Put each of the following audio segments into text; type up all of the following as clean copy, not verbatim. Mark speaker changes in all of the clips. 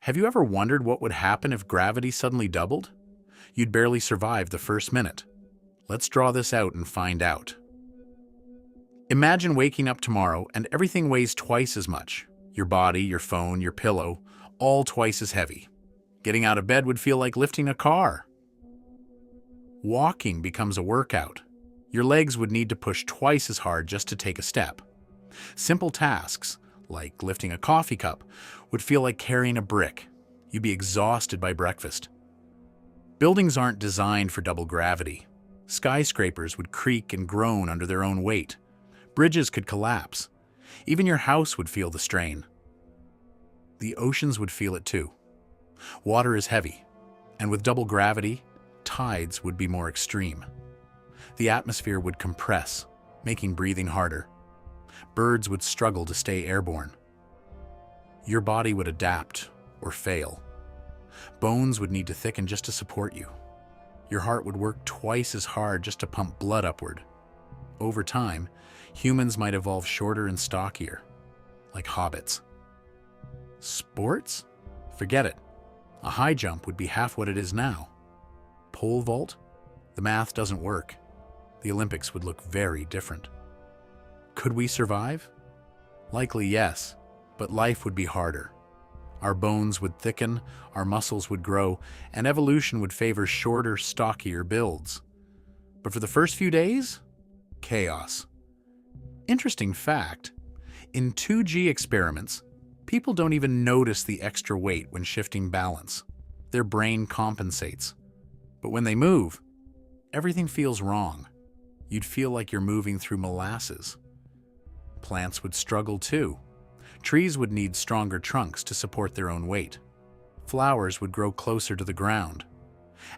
Speaker 1: Have you ever wondered what would happen if gravity suddenly doubled? You'd barely survive the first minute. Let's draw this out and find out. Imagine waking up tomorrow and everything weighs twice as much. Your body, your phone, your pillow, all twice as heavy. Getting out of bed would feel like lifting a car. Walking becomes a workout. Your legs would need to push twice as hard just to take a step. Simple tasks, like lifting a coffee cup, would feel like carrying a brick. You'd be exhausted by breakfast. Buildings aren't designed for double gravity. Skyscrapers would creak and groan under their own weight. Bridges could collapse. Even your house would feel the strain. The oceans would feel it too. Water is heavy, and with double gravity, tides would be more extreme. The atmosphere would compress, making breathing harder. Birds would struggle to stay airborne. Your body would adapt or fail. Bones would need to thicken just to support you. Your heart would work twice as hard just to pump blood upward. Over time, humans might evolve shorter and stockier, like hobbits. Sports? Forget it. A high jump would be half what it is now. Pole vault? The math doesn't work. The Olympics would look very different. Could we survive? Likely yes, but life would be harder. Our bones would thicken, our muscles would grow, and evolution would favor shorter, stockier builds. But for the first few days, chaos. Interesting fact, in 2G experiments, people don't even notice the extra weight when shifting balance. Their brain compensates. But when they move, everything feels wrong. You'd feel like you're moving through molasses. Plants would struggle too. Trees would need stronger trunks to support their own weight. Flowers would grow closer to the ground.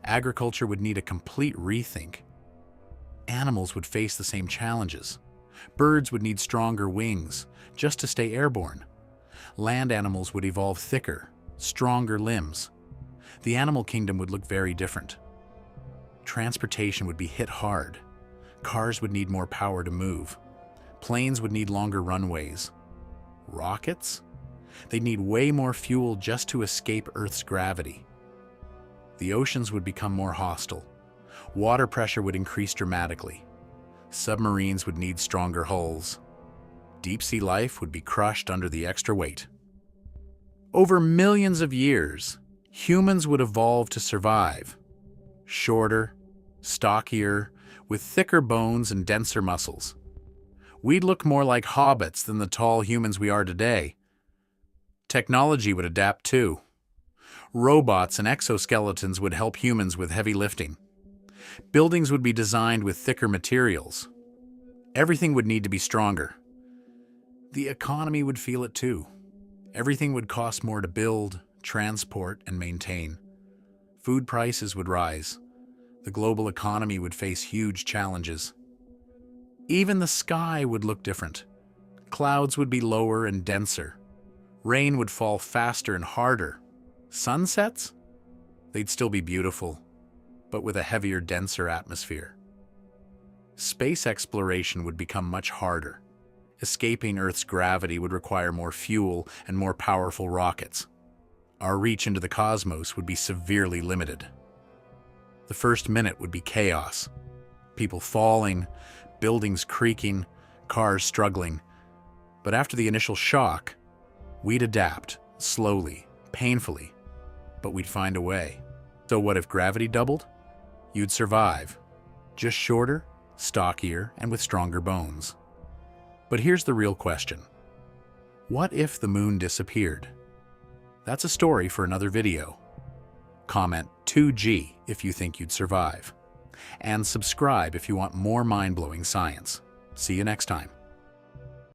Speaker 1: Agriculture would need a complete rethink. Animals would face the same challenges. Birds would need stronger wings just to stay airborne. Land animals would evolve thicker, stronger limbs. The animal kingdom would look very different. Transportation would be hit hard. Cars would need more power to move. Planes would need longer runways. Rockets? They'd need way more fuel just to escape Earth's gravity. The oceans would become more hostile. Water pressure would increase dramatically. Submarines would need stronger hulls. Deep-sea life would be crushed under the extra weight. Over millions of years, humans would evolve to survive. Shorter, stockier, with thicker bones and denser muscles. We'd look more like hobbits than the tall humans we are today. Technology would adapt too. Robots and exoskeletons would help humans with heavy lifting. Buildings would be designed with thicker materials. Everything would need to be stronger. The economy would feel it too. Everything would cost more to build, transport, and maintain. Food prices would rise. The global economy would face huge challenges. Even the sky would look different. Clouds would be lower and denser. Rain would fall faster and harder. Sunsets? They'd still be beautiful, but with a heavier, denser atmosphere. Space exploration would become much harder. Escaping Earth's gravity would require more fuel and more powerful rockets. Our reach into the cosmos would be severely limited. The first minute would be chaos. People falling, buildings creaking, cars struggling. But after the initial shock, we'd adapt, slowly, painfully, but we'd find a way. So what if gravity doubled? You'd survive, just shorter, stockier, and with stronger bones. But here's the real question. What if the moon disappeared? That's a story for another video. Comment 2G if you think you'd survive. And subscribe if you want more mind-blowing science. See you next time.